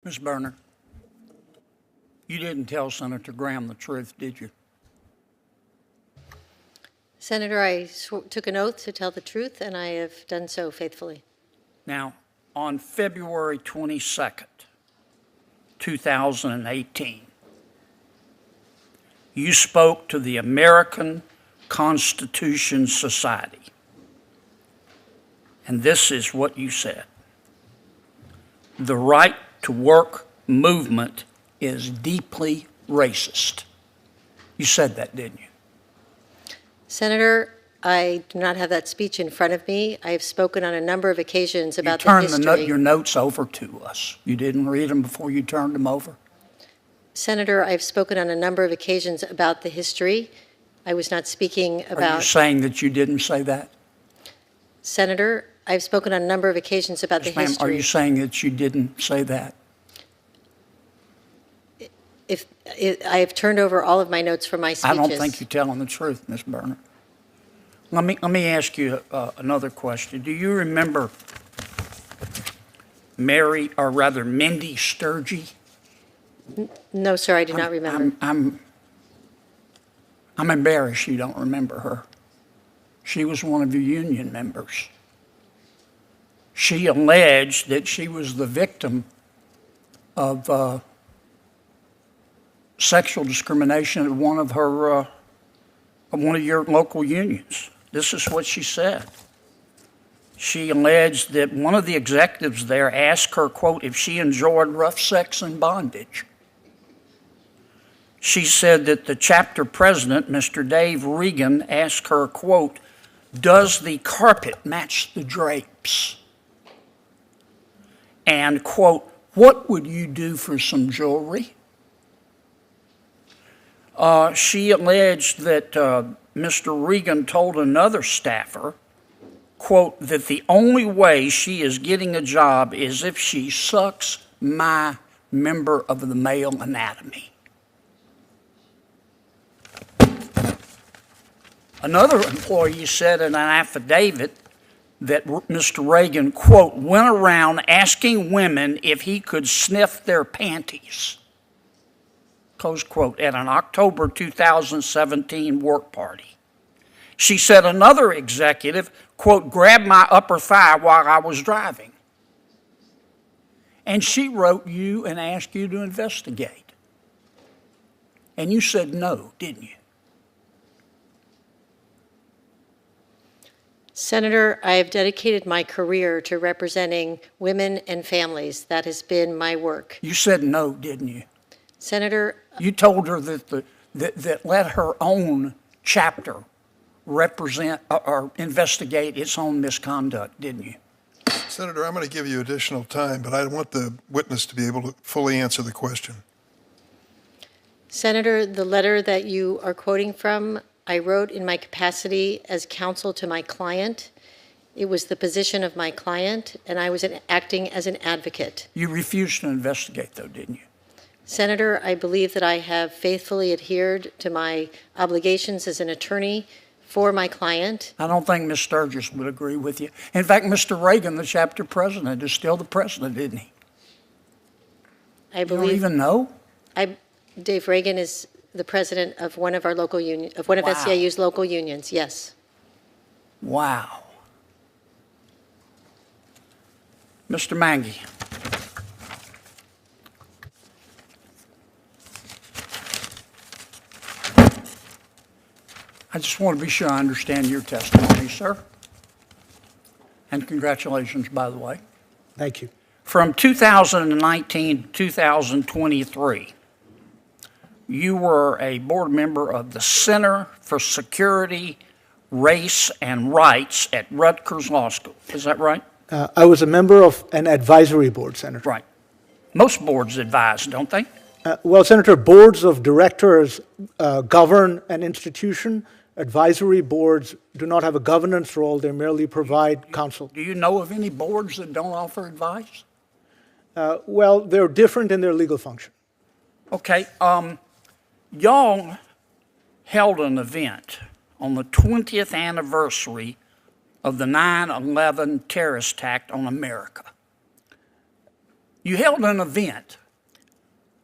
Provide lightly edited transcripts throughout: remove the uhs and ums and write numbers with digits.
Ms. Berner, you didn't tell Senator Graham the truth, did you? Senator, I took an oath to tell the truth, and I have done so faithfully. Now, on February 22nd, 2018, you spoke to the American Constitution Society, and this is what you said. The right to work movement is deeply racist. You said that, didn't you? Senator, I do not have that speech in front of me. I have spoken on a number of occasions about the You history. turned your notes over to us. You didn't read them before you turned them over? Senator, I've spoken on a number of occasions about the history. I was not speaking about... Are you saying that you didn't say that? Senator, I've spoken on a number of occasions about Yes, the ma'am. history. Are you saying that you didn't say that? I have turned over all of my notes from my speeches. I don't think you're telling the truth, Ms. Berner. Let me ask you another question. Do you remember Mindy Sturgey? No, sir, I do not remember. I'm embarrassed you don't remember her. She was one of your union members. She alleged that she was the victim of sexual discrimination at one of your local unions. This is what she said. She alleged that one of the executives there asked her, quote, if she enjoyed rough sex and bondage. She said that the chapter president, Mr. Dave Regan, asked her, quote, does the carpet match the drapes? And, quote, what would you do for some jewelry? She alleged that Mr. Regan told another staffer, quote, that the only way she is getting a job is if she sucks my member of the male anatomy. Another employee said in an affidavit that Mr. Reagan, quote, went around asking women if he could sniff their panties, close quote, at an October 2017 work party. She said another executive, quote, grabbed my upper thigh while I was driving. And she wrote you and asked you to investigate. And you said no, didn't you? Senator, I have dedicated my career to representing women and families. That has been my work. You said no, didn't you? Senator, you told her that let her own chapter represent or investigate its own misconduct, didn't you? Senator, I'm going to give you additional time, but I want the witness to be able to fully answer the question. Senator, the letter that you are quoting from, I wrote in my capacity as counsel to my client. It was the position of my client, and I was acting as an advocate. You refused to investigate, though, didn't you? Senator, I believe that I have faithfully adhered to my obligations as an attorney for my client. I don't think Ms. Sturgis would agree with you. In fact, Mr. Reagan, the chapter president, is still the president, isn't he? I believe. You don't even know? Dave Reagan is the president of one of our local union, of one of SEIU's local unions. Yes. Wow. Mr. Mangy. I just want to be sure I understand your testimony, sir. And congratulations, by the way. Thank you. From 2019 to 2023, you were a board member of the Center for Security, Race, and Rights at Rutgers Law School. Is that right? I was a member of an advisory board, Senator. Right. Most boards advise, don't they? Well, Senator, boards of directors govern an institution. Advisory boards do not have a governance role. They merely provide counsel. Do you know of any boards that don't offer advice? Well, they're different in their legal function. Okay. Y'all held an event on the 20th anniversary of the 9/11 terrorist attack on America. You held an event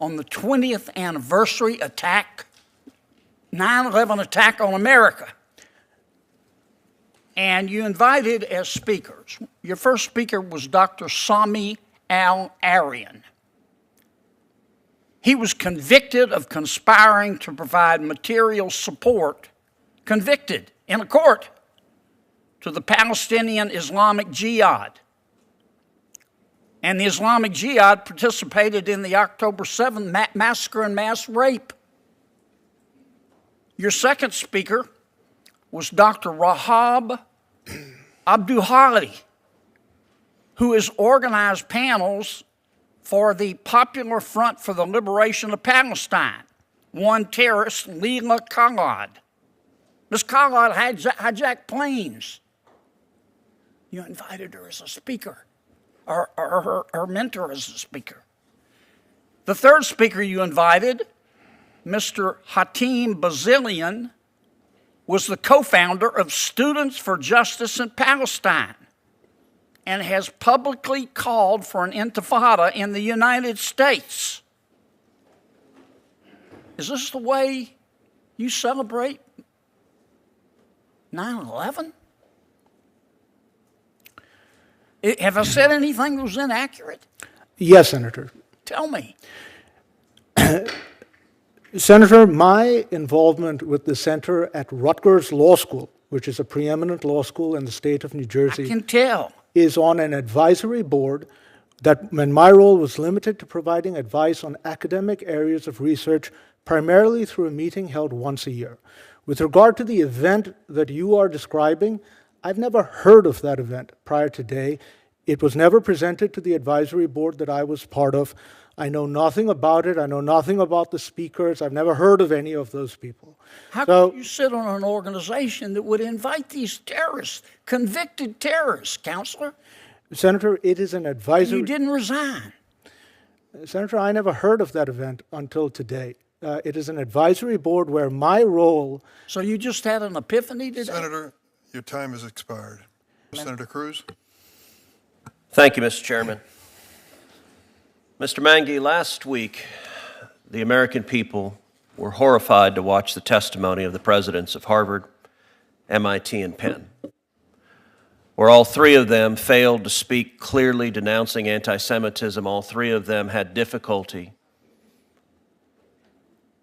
on the 20th anniversary attack, 9/11 attack on America. And you invited as speakers. Your first speaker was Dr. Sami Al-Arian. He was convicted of conspiring to provide material support, convicted in a court, to the Palestinian Islamic Jihad. And the Islamic Jihad participated in the October 7th massacre and mass rape. Your second speaker was Dr. Rahab Abdulhadi, who has organized panels for the Popular Front for the Liberation of Palestine. One terrorist, Leila Khalad. Ms. Khalad hijacked planes. You invited her as a speaker, or her mentor as a speaker. The third speaker you invited, Mr. Hatim Bazilian, was the co-founder of Students for Justice in Palestine and has publicly called for an intifada in the United States. Is this the way you celebrate 9/11? Have I said anything that was inaccurate? Yes, Senator. Tell me. Senator, my involvement with the center at Rutgers Law School, which is a preeminent law school in the state of New I Jersey, can tell. is on an advisory board that, when my role was limited to providing advice on academic areas of research, primarily through a meeting held once a year. With regard to the event that you are describing, I've never heard of that event prior to today. It was never presented to the advisory board that I was part of. I know nothing about it. I know nothing about the speakers. I've never heard of any of those people. How So- can you sit on an organization that would invite these terrorists, convicted terrorists, Counselor? Senator, it is an advisory... You didn't resign. Senator, I never heard of that event until today. It is an advisory board where my role... So you just had an epiphany today? Senator, your time has expired. Senator Cruz? Thank you, Mr. Chairman. Mr. Mangi, last week, the American people were horrified to watch the testimony of the presidents of Harvard, MIT, and Penn, where all three of them failed to speak clearly denouncing anti-Semitism. All three of them had difficulty,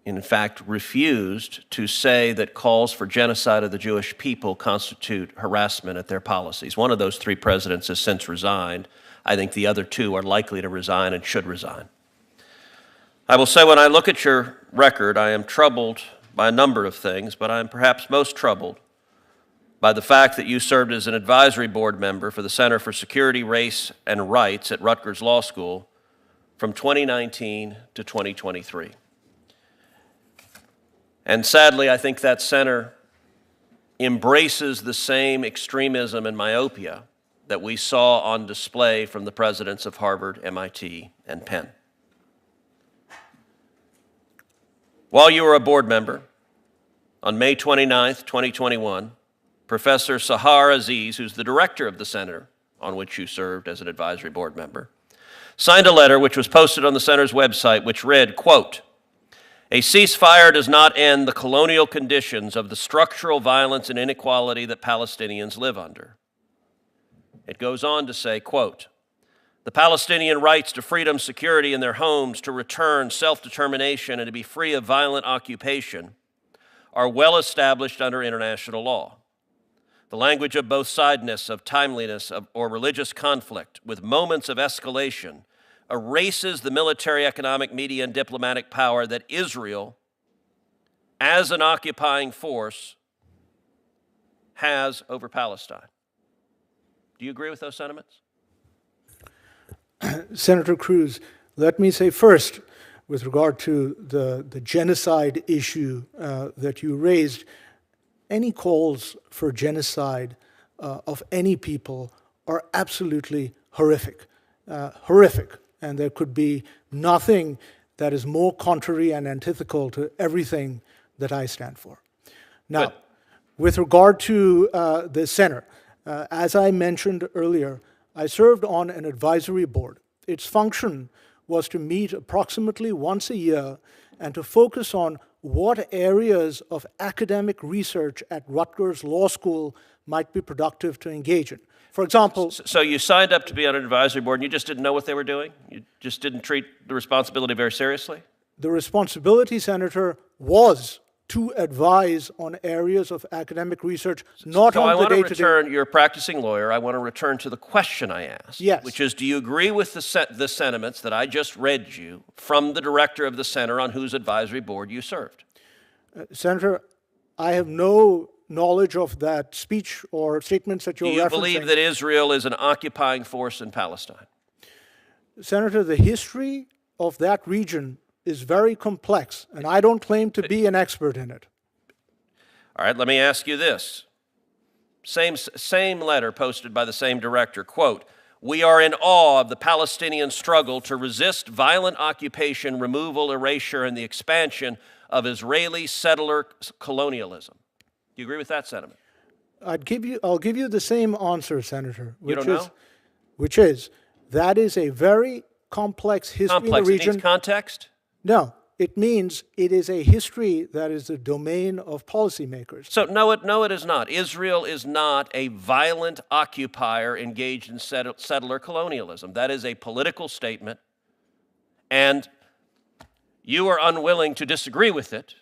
in fact, refused to say that calls for genocide of the Jewish people constitute harassment at their policies. One of those three presidents has since resigned. I think the other two are likely to resign and should resign. I will say, when I look at your record, I am troubled by a number of things, but I am perhaps most troubled by the fact that you served as an advisory board member for the Center for Security, Race, and Rights at Rutgers Law School from 2019 to 2023. And sadly, I think that center embraces the same extremism and myopia that we saw on display from the presidents of Harvard, MIT, and Penn. While you were a board member, on May 29th, 2021, Professor Sahar Aziz, who's the director of the center on which you served as an advisory board member, signed a letter which was posted on the center's website, which read, quote, "A ceasefire does not end the colonial conditions of the structural violence and inequality that Palestinians live under." It goes on to say, quote, "The Palestinian rights to freedom, security in their homes, to return, self-determination, and to be free of violent occupation are well established under international law. The language of both-sidedness, of timeliness, or religious conflict, with moments of escalation, erases the military, economic, media, and diplomatic power that Israel, as an occupying force, has over Palestine." Do you agree with those sentiments? Senator Cruz, let me say first, with regard to the genocide issue that you raised, any calls for genocide of any people are absolutely horrific. Horrific. And there could be nothing that is more contrary and antithetical to everything that I stand for. Now, Good. with regard to the center, as I mentioned earlier, I served on an advisory board Its function was to meet approximately once a year and to focus on what areas of academic research at Rutgers Law School might be productive to engage in. For example... So you signed up to be on an advisory board and you just didn't know what they were doing? You just didn't treat the responsibility very seriously? The responsibility, Senator, was to advise on areas of academic research, not So on I the want to day-to-day... return, you're a practicing lawyer, I want to return to the question I asked. Yes. Which is, do you agree with the sentiments that I just read you from the director of the center on whose advisory board you served? Senator, I have no knowledge of that speech or statements that you're referencing. Do you believe that Israel is an occupying force in Palestine? Senator, the history of that region is very complex, and I don't claim to be an expert in it. All right, let me ask you this. Same letter posted by the same director, quote, "We are in awe of the Palestinian struggle to resist violent occupation, removal, erasure, and the expansion of Israeli settler colonialism." Do you agree with that sentiment? I'll give you the same answer, Senator, You don't know? which is that is a very complex history in the Complex, it region. needs context? No, it means it is a history that is the domain of policymakers. So no, it is not. Israel is not a violent occupier engaged in settler colonialism. That is a political statement, and you are unwilling to disagree with it,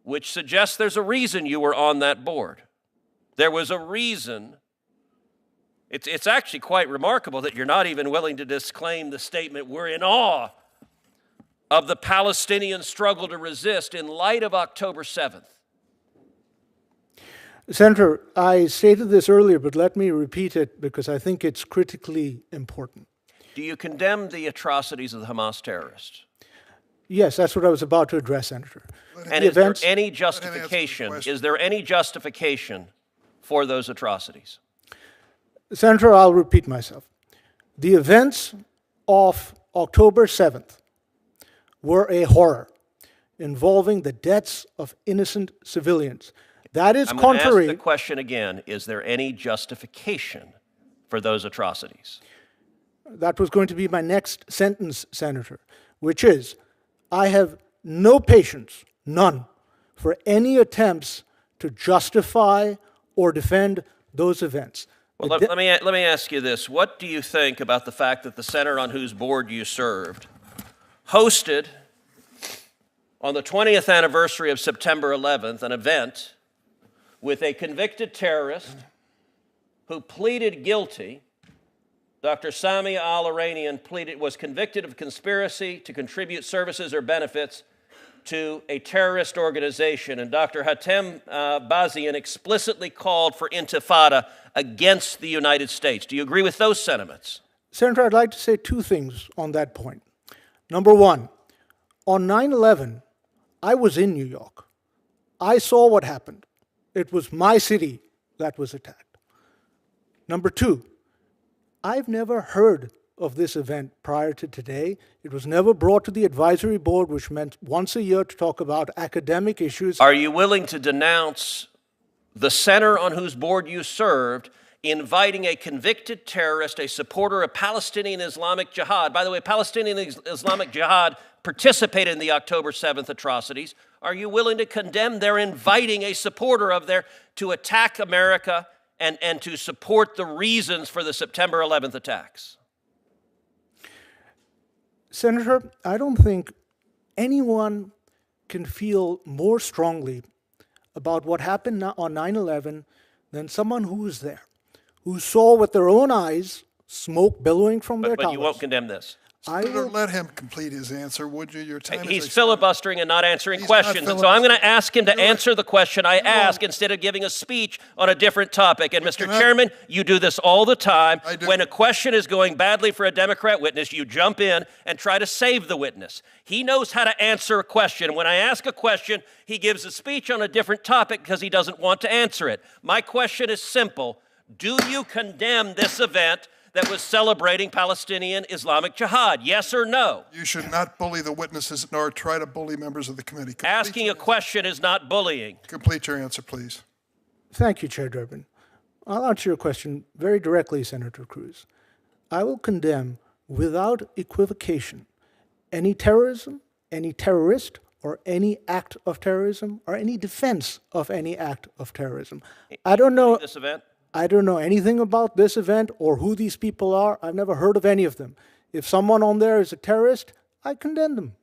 which suggests there's a reason you were on that board. There was a reason. It's actually quite remarkable that you're not even willing to disclaim the statement, "We're in awe of the Palestinian struggle to resist in light of October 7th. Senator, I stated this earlier, but let me repeat it because I think it's critically important. Do you condemn the atrocities of the Hamas terrorists? Yes, that's what I was about to address, Senator. And is there any justification? Is there any justification for those atrocities? Senator, I'll repeat myself. The events of October 7th were a horror involving the deaths of innocent civilians. That is contrary... I'm going to ask the question again. Is there any justification for those atrocities? That was going to be my next sentence, Senator, which is, I have no patience, none, for any attempts to justify or defend those events. Well, let me ask you this. What do you think about the fact that the center on whose board you served hosted, on the 20th anniversary of September 11th, an event with a convicted terrorist who pleaded guilty? Dr. Sami al-Iranian was convicted of conspiracy to contribute services or benefits to a terrorist organization, and Dr. Hatem Bazian explicitly called for intifada against the United States. Do you agree with those sentiments? Senator, I'd like to say two things on that point. Number one, on 9/11, I was in New York. I saw what happened. It was my city that was attacked. Number two, I've never heard of this event prior to today. It was never brought to the advisory board, which meant once a year to talk about academic issues. Are you willing to denounce the center on whose board you served inviting a convicted terrorist, a supporter of Palestinian Islamic Jihad? By the way, Palestinian Islamic Jihad participated in the October 7th atrocities. Are you willing to condemn their inviting a supporter of their to attack America and to support the reasons for the September 11th attacks? Senator, I don't think anyone can feel more strongly about what happened on 9/11 than someone who was there, who saw with their own eyes smoke billowing from their towers. But you won't condemn this. Senator, let him complete his answer, would you? Your time He's is filibustering and not answering He's questions. not And so I'm going to filibustering. ask him to answer the question I ask instead of giving a speech on a different topic. And Mr. Chairman, you do this all the time. I do. When a question is going badly for a Democrat witness, you jump in and try to save the witness. He knows how to answer a question. When I ask a question, he gives a speech on a different topic because he doesn't want to answer it. My question is simple. Do you condemn this event that was celebrating Palestinian Islamic Jihad? Yes or no? You should not bully the witnesses nor try to bully members of the committee. Asking a question is not bullying. Complete your answer, please. Thank you, Chair Durbin. I'll answer your question very directly, Senator Cruz. I will condemn without equivocation, any terrorism, any terrorist, or any act of terrorism, or any defense of any act of terrorism. I don't know. This event? I don't know anything about this event or who these people are. I've never heard of any of them. If someone on there is a terrorist, I condemn them.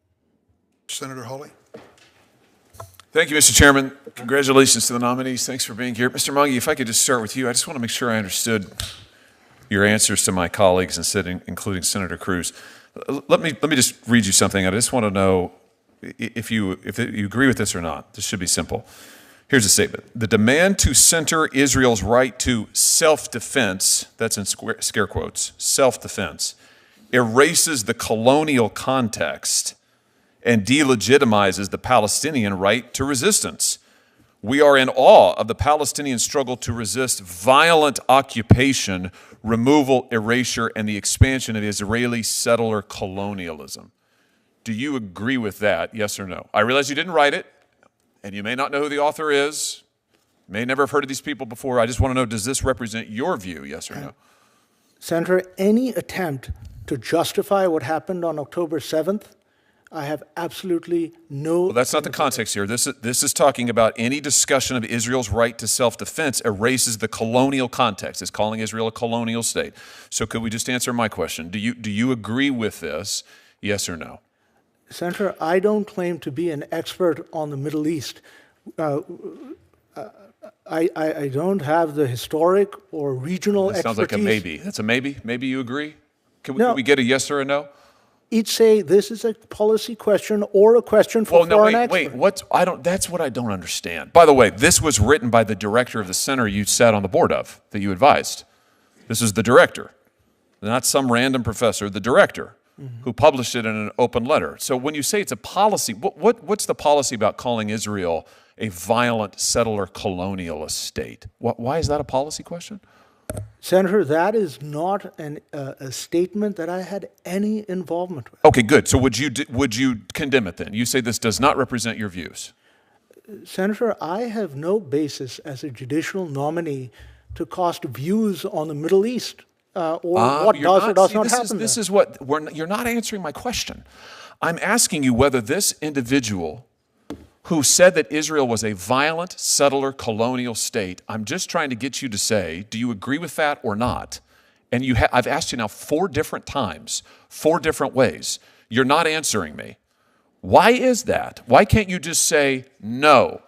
Senator Hawley? Thank you, Mr. Chairman. Congratulations to the nominees. Thanks for being here. Mr. Monge, if I could just start with you, I just want to make sure I understood your answers to my colleagues, including Senator Cruz. Let me just read you something. I just want to know if you agree with this or not. This should be simple. Here's a statement. The demand to center Israel's right to self-defense, that's in scare quotes, self-defense, erases the colonial context and delegitimizes the Palestinian right to resistance. We are in awe of the Palestinian struggle to resist violent occupation, removal, erasure, and the expansion of Israeli settler colonialism. Do you agree with that, yes or no? I realize you didn't write it, and you may not know who the author is, may never have heard of these people before. I just want to know, does this represent your view, yes or no? Senator, any attempt to justify what happened on October 7th, I have absolutely no... Well, that's not the context here. This is talking about any discussion of Israel's right to self-defense erases the colonial context. It's calling Israel a colonial state. So could we just answer my question? Do you agree with this, yes or no? Senator, I don't claim to be an expert on the Middle East. I don't have the historic or regional expertise. Sounds like a maybe. That's a maybe? Maybe you agree? Can No. we get a yes or a no? Each say this is a policy question or a question for foreign expert. That's what I don't understand. By the way, this was written by the director of the center you sat on the board of, that you advised. This is the director, not some random professor, the director, who published it in an open letter. So when you say it's a policy, what's the policy about calling Israel a violent settler colonialist state? Why is that a policy question? Senator, that is not a statement that I had any involvement with. Okay, good. So would you condemn it then? You say this does not represent your views. Senator, I have no basis as a judicial nominee to cast views on the Middle East or what does or does not happen there. You're not answering my question. I'm asking you whether this individual who said that Israel was a violent settler colonial state, I'm just trying to get you to say, do you agree with that or not? And I've asked you now 4 different times, 4 different ways. You're not answering me. Why is that? Why can't you just say, no,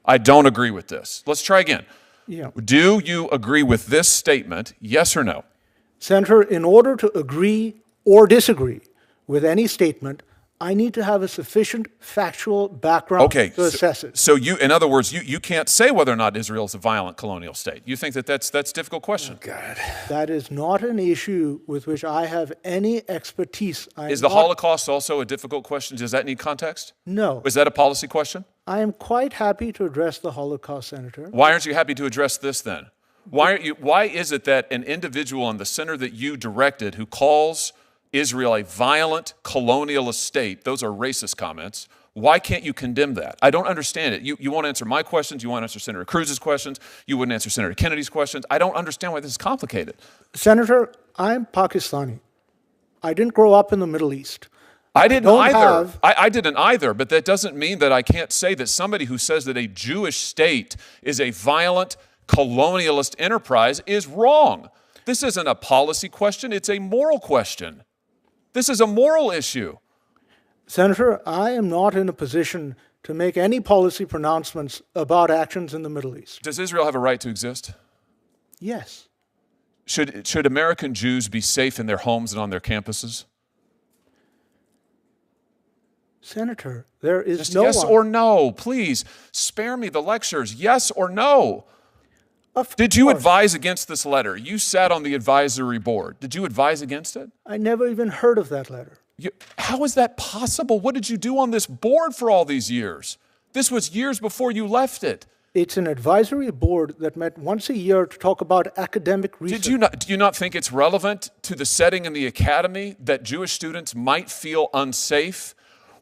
I don't agree with this? Let's try again. Yeah. Do you agree with this statement, yes or no? Senator, in order to agree or disagree with any statement, I need to have a sufficient factual background to assess it. So in other words, you can't say whether or not Israel is a violent colonial state. You think that's a difficult question? Oh, God. That is not an issue with which I have any expertise. Is the Holocaust also a difficult question? Does that need context? No. Is that a policy question? I am quite happy to address the Holocaust, Senator. Why aren't you happy to address this then? Why is it that an individual on the center that you directed who calls Israel a violent colonialist state, those are racist comments, why can't you condemn that? I don't understand it. You won't answer my questions, you won't answer Senator Cruz's questions, you wouldn't answer Senator Kennedy's questions. I don't understand why this is complicated. Senator, I'm Pakistani. I didn't grow up in the Middle East. I didn't either. I didn't either, but that doesn't mean that I can't say that somebody who says that a Jewish state is a violent colonialist enterprise is wrong. This isn't a policy question, it's a moral question. This is a moral issue. Senator, I am not in a position to make any policy pronouncements about actions in the Middle East. Does Israel have a right to exist? Yes. Should American Jews be safe in their homes and on their campuses? Senator, there is Just no yes one. or no, please. Spare me the lectures. Yes or no? Did you advise against this letter? You sat on the advisory board. Did you advise against it? I never even heard of that letter. How is that possible? What did you do on this board for all these years? This was years before you left it. It's an advisory board that met once a year to talk about academic research. Do you not think it's relevant to the setting in the academy that Jewish students might feel unsafe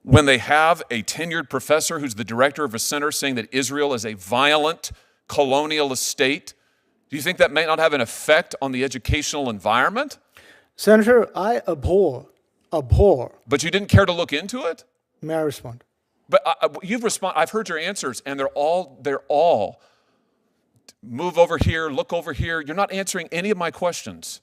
when they have a tenured professor who's the director of a center saying that Israel is a violent colonialist state? Do you think that may not have an effect on the educational environment? Senator, I abhor, But you didn't care to look into it? may I respond? But I've heard your answers, and they're all move over here, look over here. You're not answering any of my questions.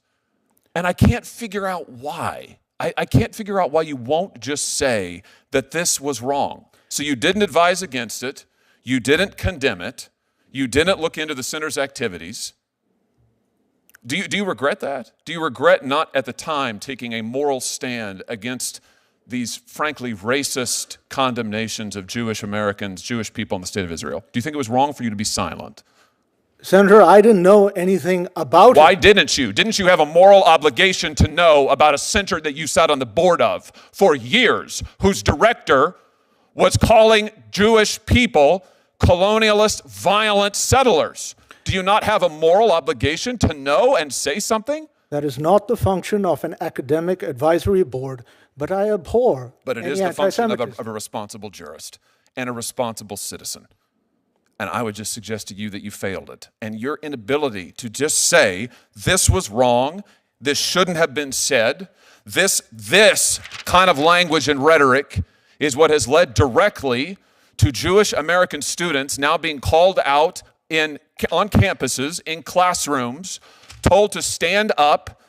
And I can't figure out why. I can't figure out why you won't just say that this was wrong. So you didn't advise against it. You didn't condemn it. You didn't look into the center's activities. Do you regret that? Do you regret not at the time taking a moral stand against these frankly racist condemnations of Jewish Americans, Jewish people in the state of Israel? Do you think it was wrong for you to be silent? Senator, I didn't know anything about Why it. didn't you? Didn't you have a moral obligation to know about a center that you sat on the board of for years, whose director was calling Jewish people colonialist, violent settlers? Do you not have a moral obligation to know and say something? That is not the function of an academic advisory board, but I abhor. But it any is the function of anti-Semitism. a responsible jurist and a responsible citizen. And I would just suggest to you that you failed it. And your inability to just say, this was wrong, this shouldn't have been said, this kind of language and rhetoric is what has led directly to Jewish American students now being called out on campuses, in classrooms, told to stand up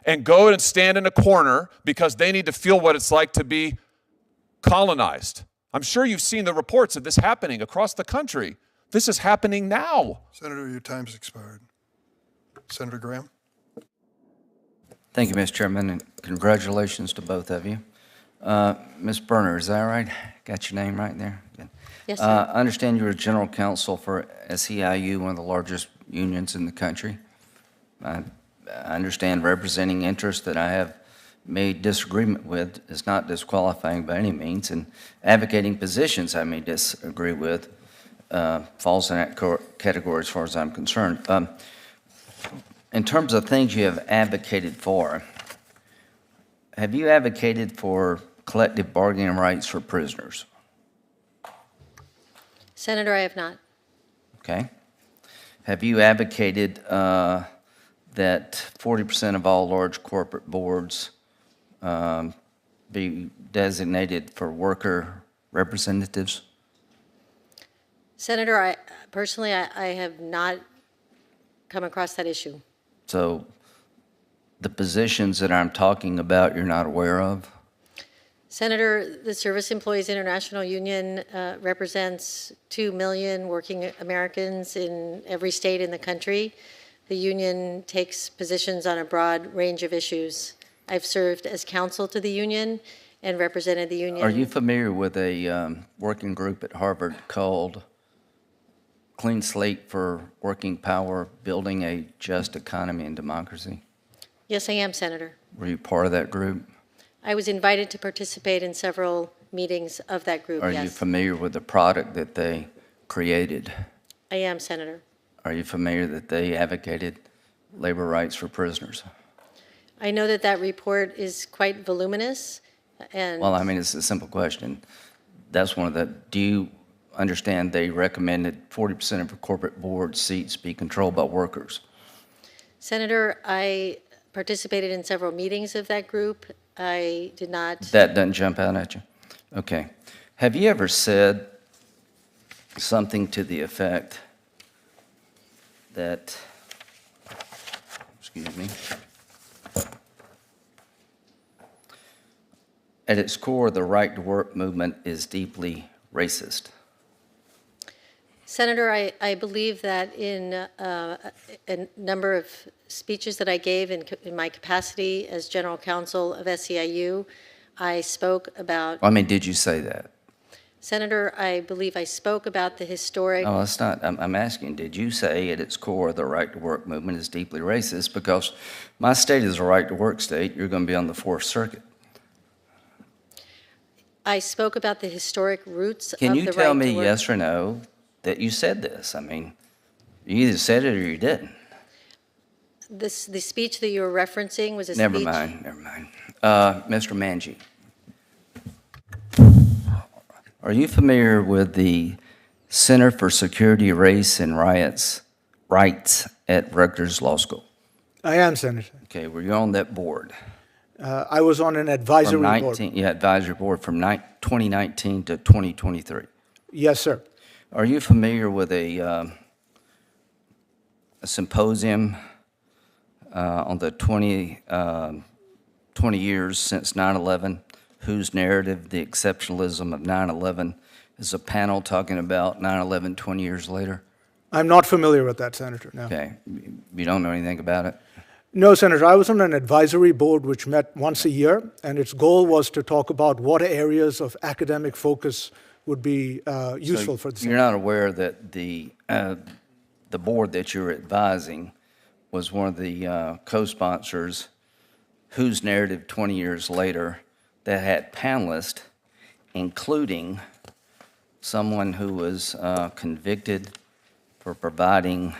and go and stand in a corner because they need to feel what it's like to be colonized. I'm sure you've seen the reports of this happening across the country. This is happening now. Senator, your time's expired. Senator Graham? Thank you, Mr. Chairman, and congratulations to both of you. Ms. Berner, is that right? Got your name right there? Good. Yes, sir. I understand you're a general counsel for SEIU, one of the largest unions in the country. I understand representing interests that I have made disagreement with is not disqualifying by any means, and advocating positions I may disagree with falls in that category as far as I'm concerned. In terms of things you have advocated for, have you advocated for collective bargaining rights for prisoners? Senator, I have not. Okay. Have you advocated that 40% of all large corporate boards be designated for worker representatives? Senator, I have not come across that issue. So the positions that I'm talking about, you're not aware of? Senator, the Service Employees International Union represents 2 million working Americans in every state in the country. The union takes positions on a broad range of issues. I've served as counsel to the union and represented the union. Are you familiar with a working group at Harvard called Clean Slate for Working Power, Building a Just Economy and Democracy? Yes, I am, Senator. Were you part of that group? I was invited to participate in several meetings of that group, Are yes. you familiar with the product that they created? I am, Senator. Are you familiar that they advocated labor rights for prisoners? I know that that report is quite voluminous, and Well, I mean, it's a simple question. That's one of the, do you understand they recommended 40% of the corporate board seats be controlled by workers? Senator, I participated in several meetings of that group. I did not. That doesn't jump out at you? Okay. Have you ever said something to the effect that, excuse me, at its core, the right to work movement is deeply racist? Senator, I believe that in a number of speeches that I gave in my capacity as general counsel of SEIU, I spoke about. I mean, did you say that? Senator, I believe I spoke about the historic. No, that's not. I'm asking, did you say at its core the right to work movement is deeply racist? Because my state is a right to work state. You're going to be on the Fourth Circuit. I spoke about the historic roots of the Can right you to tell me work. yes or no that you said this? I mean, you either said it or you didn't. The speech that you were referencing was a Never speech. mind. Mr. Manji, are you familiar with the Center for Security, Race, and Rights at Rutgers Law School? I am, Senator. Okay, were you on that board? I was on an advisory From board. 19, yeah, advisory board from 2019 to 2023. Yes, sir. Are you familiar with a symposium on the 20 years since 9/11, whose narrative, the exceptionalism of 9/11, is a panel talking about 9/11 20 years later? I'm not familiar with that, Senator, no. Okay, you don't know anything about it? No, Senator, I was on an advisory board which met once a year, and its goal was to talk about what areas of academic focus would be useful for the You're Senate. not aware that the board that you're advising was one of the co-sponsors whose narrative 20 years later that had panelists, including someone who was convicted for providing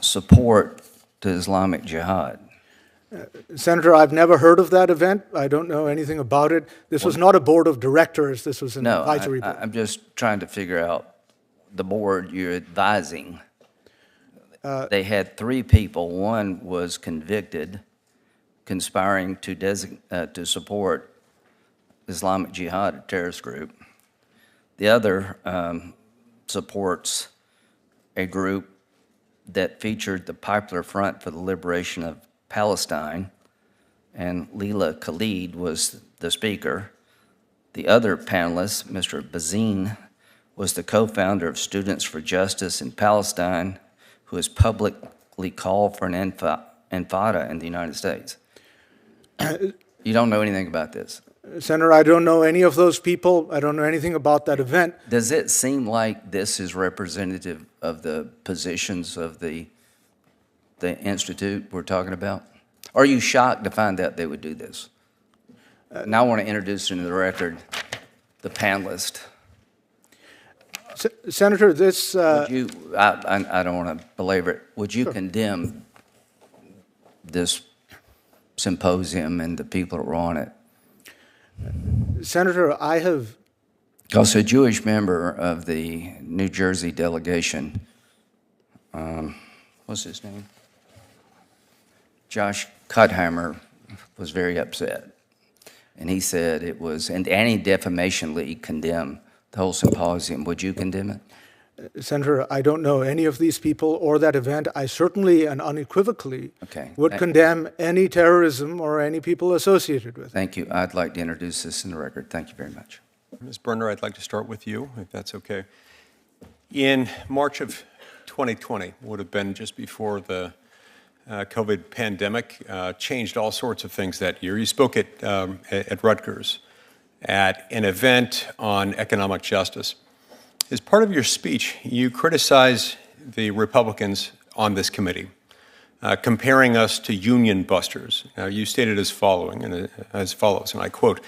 support to Islamic Jihad. Senator, I've never heard of that event. I don't know anything about it. This was not a board of directors. This was an No, advisory board. I'm just trying to figure out the board you're advising. They had 3 people. One was convicted, conspiring to support Islamic Jihad, a terrorist group. The other supports a group that featured the Popular Front for the Liberation of Palestine, and Leila Khalid was the speaker. The other panelist, Mr. Bazine, was the co-founder of Students for Justice in Palestine, who has publicly called for an intifada in the United States. You don't know anything about this? Senator, I don't know any of those people. I don't know anything about that event. Does it seem like this is representative of the positions of the institute we're talking about? Are you shocked to find out they would do this? Now I want to introduce into the record the panelist. Senator, this... Would you, I don't want to belabor it, would you condemn this symposium and the people that were on it? Senator, I have... Also, a Jewish member of the New Jersey delegation, what's his name? Josh Kutheimer was very upset. And he said it was, and the Anti-Defamation League condemned the whole symposium. Would you condemn it? Senator, I don't know any of these people or that event. I certainly and unequivocally Okay. would condemn any terrorism or any people associated with it. Thank you. I'd like to introduce this in the record. Thank you very much. Ms. Berner, I'd like to start with you, if that's okay. In March of 2020, would have been just before the COVID pandemic, changed all sorts of things that year. You spoke at Rutgers at an event on economic justice. As part of your speech, you criticized the Republicans on this committee, comparing us to union busters. You stated as follows, and I quote,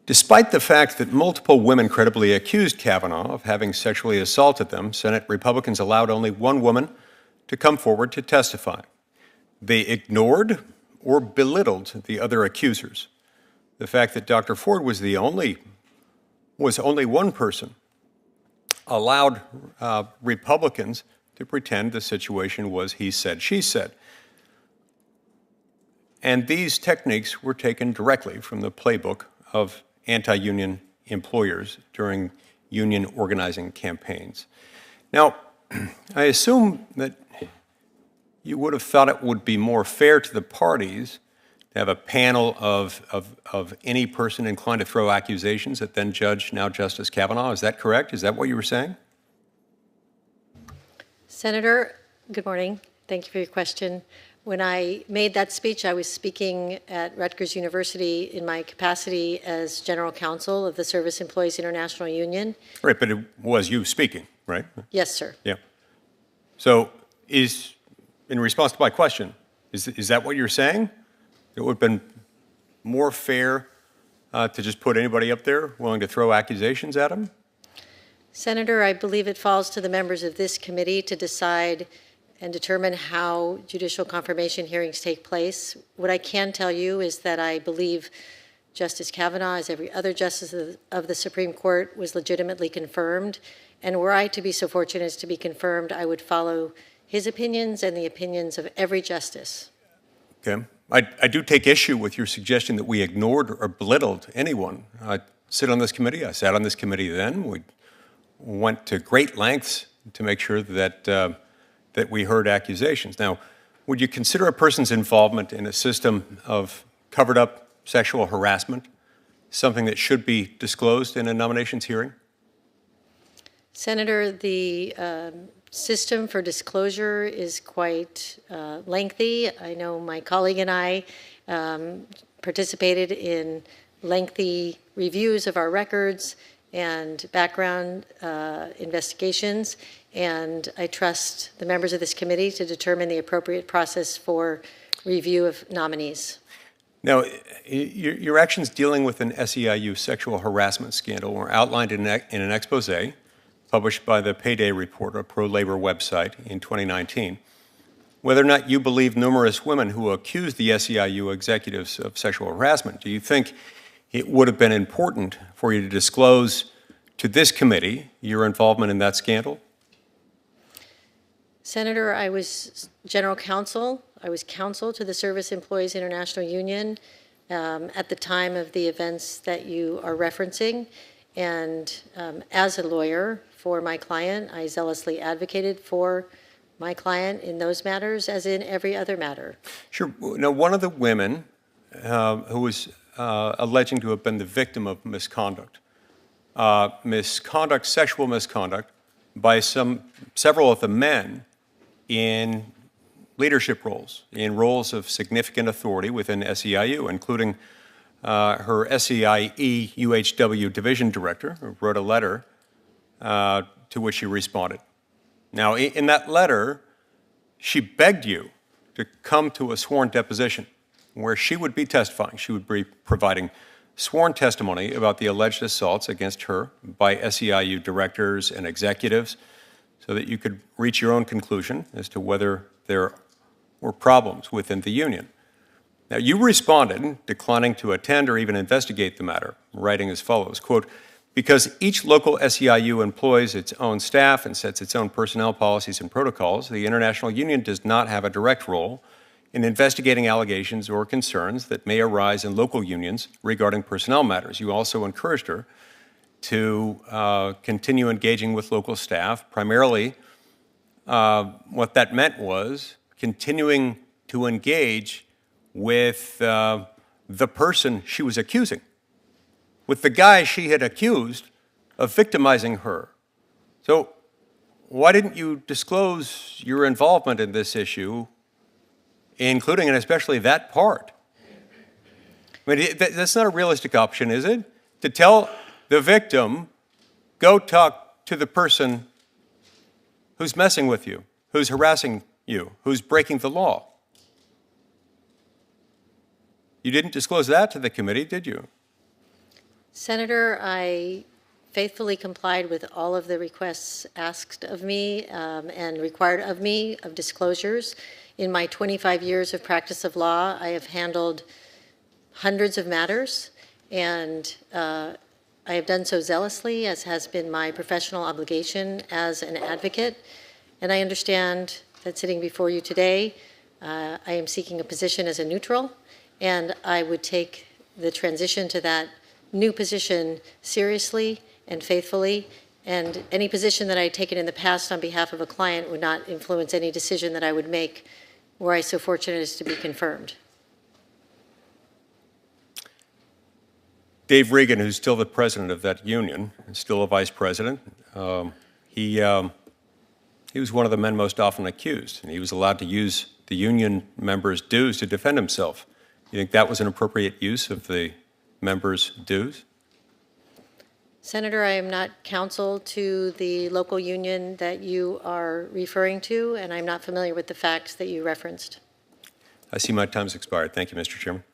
"Despite the fact that multiple women credibly accused Kavanaugh of having sexually assaulted them, Senate Republicans allowed only one woman to come forward to testify. They ignored or belittled the other accusers. The fact that Dr. Ford was only one person allowed Republicans to pretend the situation was he said, she said. And these techniques were taken directly from the playbook of anti-union employers during union organizing campaigns. Now, I assume that you would have thought it would be more fair to the parties to have a panel of any person inclined to throw accusations at then Judge, now Justice Kavanaugh. Is that correct? Is that what you were saying? Senator, good morning. Thank you for your question. When I made that speech, I was speaking at Rutgers University in my capacity as General Counsel of the Service Employees International Union. Right, but it was you speaking, right? Yes, sir. Yeah. So in response to my question, is that what you're saying? It would have been more fair to just put anybody up there willing to throw accusations at him? Senator, I believe it falls to the members of this committee to decide and determine how judicial confirmation hearings take place. What I can tell you is that I believe Justice Kavanaugh, as every other justice of the Supreme Court, was legitimately confirmed. And were I to be so fortunate as to be confirmed, I would follow his opinions and the opinions of every justice. Okay. I do take issue with your suggestion that we ignored or belittled anyone. I sit on this committee. I sat on this committee then. We went to great lengths to make sure that, that we heard accusations. Now, would you consider a person's involvement in a system of covered up sexual harassment something that should be disclosed in a nominations hearing? Senator, the system for disclosure is quite lengthy. I know my colleague and I participated in lengthy reviews of our records and background investigations, and I trust the members of this committee to determine the appropriate process for review of nominees. Now, your actions dealing with an SEIU sexual harassment scandal were outlined in an expose published by the Payday Report, a pro-labor website, in 2019. Whether or not you believe numerous women who accused the SEIU executives of sexual harassment, do you think it would have been important for you to disclose to this committee your involvement in that scandal? Senator, I was general counsel. I was counsel to the Service Employees International Union at the time of the events that you are referencing. And as a lawyer for my client, I zealously advocated for my client in those matters as in every other matter. Sure. Now, one of the women who was alleging to have been the victim of misconduct, sexual misconduct by several of the men in leadership roles, in roles of significant authority within SEIU, including her SEIE UHW division director, who wrote a letter to which she responded. Now, in that letter, she begged you to come to a sworn deposition where she would be testifying. She would be providing sworn testimony about the alleged assaults against her by SEIU directors and executives so that you could reach your own conclusion as to whether there were problems within the union. Now, you responded, declining to attend or even investigate the matter, writing as follows, quote, "Because each local SEIU employs its own staff and sets its own personnel policies and protocols, the International Union does not have a direct role in investigating allegations or concerns that may arise in local unions regarding personnel matters." You also encouraged her to continue engaging with local staff. Primarily, what that meant was continuing to engage with the person she was accusing, with the guy she had accused of victimizing her. So why didn't you disclose your involvement in this issue, including and especially that part? I mean, that's not a realistic option, is it? To tell the victim, go talk to the person who's messing with you, who's harassing you, who's breaking the law. You didn't disclose that to the committee, did you? Senator, I faithfully complied with all of the requests asked of me and required of me of disclosures. In my 25 years of practice of law, I have handled hundreds of matters, and I have done so zealously, as has been my professional obligation as an advocate. And I understand that sitting before you today, I am seeking a position as a neutral, and I would take the transition to that new position seriously and faithfully, and any position that I had taken in the past on behalf of a client would not influence any decision that I would make were I so fortunate as to be confirmed. Dave Regan, who's still the president of that union, and still a vice president, he was one of the men most often accused, and he was allowed to use the union members' dues to defend himself. You think that was an appropriate use of the members' dues? Senator, I am not counsel to the local union that you are referring to, and I'm not familiar with the facts that you referenced. I see my time's expired. Thank you, Mr. Chairman.